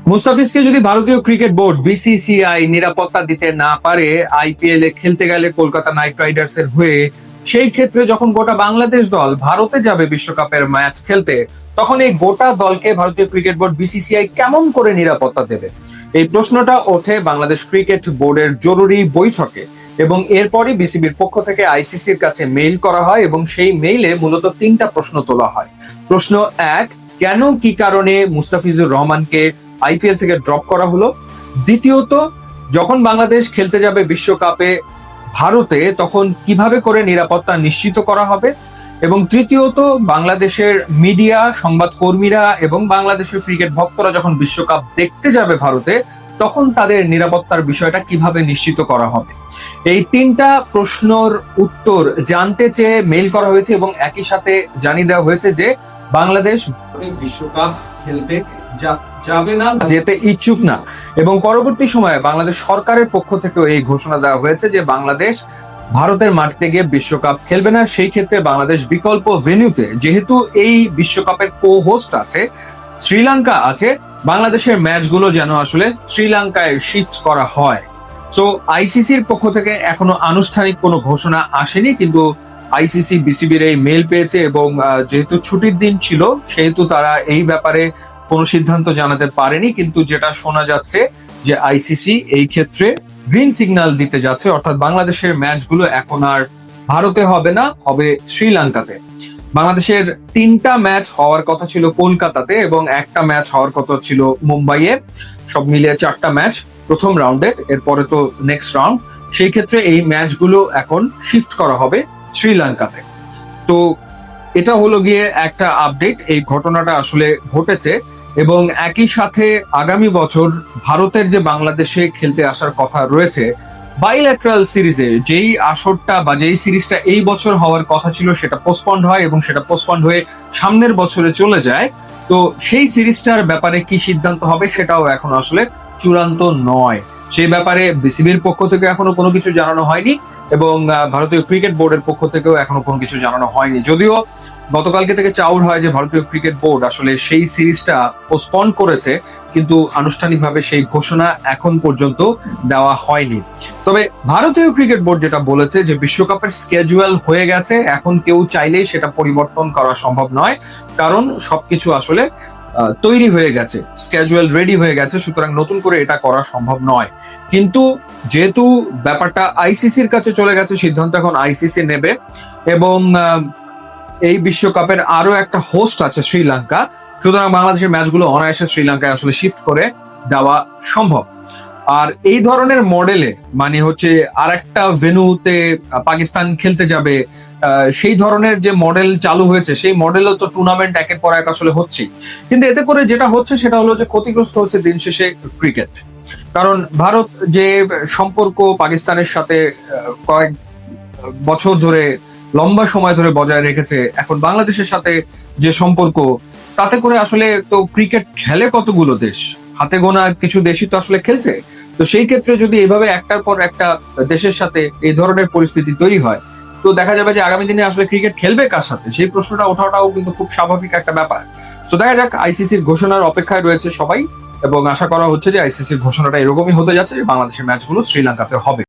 মুস্তাফিজকে যদি ভারতীয় cricket board BCCI নিরাপত্তা দিতে না পারে আইপিএল এ খেলতে গেলে কলকাতা নাইট রাইডার্স এর হয়ে, সেই ক্ষেত্রে যখন গোটা বাংলাদেশ দল ভারতে যাবে বিশ্বকাপের ম্যাচ খেলতে, তখন এই গোটা দলকে ভারতীয় ক্রিকেট বোর্ড বিসিসিআই কেমন করে নিরাপত্তা দেবে? এই প্রশ্নটা ওঠে বাংলাদেশ ক্রিকেট বোর্ডের জরুরি বৈঠকে, এবং এরপরই বিসিবির পক্ষ থেকে আইসিসির কাছে মেইল করা হয় এবং সেই মেইলে মূলত তিনটা প্রশ্ন তোলা হয়। প্রশ্ন এক, কেন কি কারণে মুস্তাফিজুর রহমানকে আইপিএল থেকে ড্রপ করা হলো? দ্বিতীয়ত, যখন বাংলাদেশ খেলতে যাবে বিশ্বকাপে ভারতে, তখন কিভাবে করে নিরাপত্তা নিশ্চিত করা হবে? এবং তৃতীয়ত, বাংলাদেশের মিডিয়া, সংবাদ কর্মীরা এবং বাংলাদেশের ক্রিকেট ভক্তরা যখন বিশ্বকাপ দেখতে যাবে ভারতে, তখন তাদের নিরাপত্তার বিষয়টা কিভাবে নিশ্চিত করা হবে? এই তিনটা প্রশ্নের উত্তর জানতে চেয়ে মেইল করা হয়েছে এবং একই সাথে জানিয়ে দেওয়া হয়েছে যে বাংলাদেশ বিশ্বকাপ খেলতে যাবে না, যেতে ইচ্ছুক না। এবং পরবর্তী সময়ে বাংলাদেশ সরকারের পক্ষ থেকে এই ঘোষণা দেওয়া হয়েছে যে বাংলাদেশ ভারতের মাটিতে গিয়ে বিশ্বকাপ খেলবে না। সেই ক্ষেত্রে বাংলাদেশ বিকল্প ভেন্যুতে, যেহেতু এই বিশ্বকাপের কো হোস্ট আছে শ্রীলঙ্কা আছে, বাংলাদেশের ম্যাচগুলো যেন আসলে শ্রীলঙ্কায় শিফট করা হয়। তো আইসিসির পক্ষ থেকে এখনো আনুষ্ঠানিক কোনো ঘোষণা আসেনি, কিন্তু আইসিসি বিসিবির এই মেল পেয়েছে এবং যেহেতু ছুটির দিন ছিল সেহেতু তারা এই ব্যাপারে কোনো সিদ্ধান্ত জানাতে পারেনি। কিন্তু যেটা শোনা যাচ্ছে যে আইসিসি এই ক্ষেত্রে গ্রিন সিগন্যাল দিতে যাচ্ছে, অর্থাৎ বাংলাদেশের ম্যাচগুলো এখন আর ভারতে হবে না, হবে শ্রীলঙ্কাতে। বাংলাদেশের তিনটা ম্যাচ হওয়ার কথা ছিল কলকাতাতে এবং একটা ম্যাচ হওয়ার কথা ছিল মুম্বাইয়ে। সব মিলিয়ে চারটা ম্যাচ প্রথম রাউন্ডে, এরপরে তো নেক্সট রাউন্ড। সেই ক্ষেত্রে এই ম্যাচগুলো এখন শিফট করা হবে শ্রীলঙ্কাতে। তো এটা হলো গিয়ে একটা আপডেট, এই ঘটনাটা আসলে ঘটেছে। এবং একই সাথে আগামী বছর ভারতের যে বাংলাদেশে খেলতে আসার কথা রয়েছে বাইল্যাটারাল সিরিজে, যেই আসরটা বা যেই সিরিজটা এই বছর হওয়ার কথা ছিল সেটা পোস্টপন্ড হয় এবং সেটা পোস্টপন্ড হয়ে সামনের বছরে চলে যায়। তো সেই সিরিজটার ব্যাপারে কি সিদ্ধান্ত হবে সেটাও এখন আসলে চূড়ান্ত নয়। সেই ব্যাপারে বিসিবির পক্ষ থেকে এখনো কোনো কিছু জানানো হয়নি এবং ভারতীয় ক্রিকেট বোর্ডের পক্ষ থেকেও এখনো কোনো কিছু জানানো হয়নি। যদিও গতকালকে থেকে চাউর হয় যে ভারতীয় ক্রিকেট বোর্ড আসলে সেই সিরিজটা পোস্টপন্ড করেছে, কিন্তু আনুষ্ঠানিকভাবে সেই ঘোষণা এখন পর্যন্ত দেওয়া হয়নি। তবে ভারতীয় ক্রিকেট বোর্ড যেটা বলেছে যে বিশ্বকাপের স্কেজুয়াল হয়ে গেছে, এখন কেউ চাইলেই সেটা পরিবর্তন করা সম্ভব নয়, কারণ সবকিছু আসলে তৈরি হয়ে গেছে, স্কেজুয়াল রেডি হয়ে গেছে, সুতরাং নতুন করে এটা করা সম্ভব নয়। কিন্তু যেহেতু ব্যাপারটা আইসিসির কাছে চলে গেছে, সিদ্ধান্ত এখন আইসিসি নেবে এবং এই বিশ্বকাপের আরো একটা হোস্ট আছে শ্রীলঙ্কা, সুতরাং বাংলাদেশের ম্যাচগুলো অনায়াসে শ্রীলঙ্কায় আসলে শিফট করে দেওয়া সম্ভব। আর এই ধরনের মডেলে মানে হচ্ছে আর একটা ভেন্যুতে পাকিস্তান খেলতে যাবে, সেই ধরনের যে মডেল চালু হয়েছে সেই মডেলও তো টুর্নামেন্ট একের পর এক আসলে হচ্ছে। কিন্তু এতে করে যেটা হচ্ছে সেটা হলো যে ক্ষতিগ্রস্ত হচ্ছে দিন শেষে ক্রিকেট। কারণ ভারত যে সম্পর্ক পাকিস্তানের সাথে কয়েক বছর ধরে, লম্বা সময় ধরে বজায় রেখেছে, এখন বাংলাদেশের সাথে যে সম্পর্ক, তাতে করে আসলে তো ক্রিকেট খেলে কতগুলো দেশ, হাতে গোনা কিছু দেশই তো আসলে খেলছে। তো সেই ক্ষেত্রে যদি এইভাবে একটার পর একটা দেশের সাথে এই ধরনের পরিস্থিতি তৈরি হয়, তো দেখা যাবে যে আগামী দিনে আসলে ক্রিকেট খেলবে কার সাথে, সেই প্রশ্নটা ওঠাটাও কিন্তু খুব স্বাভাবিক একটা ব্যাপার। তো দেখা যাক, আইসিসির ঘোষণার অপেক্ষায় রয়েছে সবাই এবং আশা করা হচ্ছে যে আইসিসির ঘোষণাটা এরকমই হতে যাচ্ছে যে বাংলাদেশের ম্যাচগুলো শ্রীলঙ্কাতে হবে।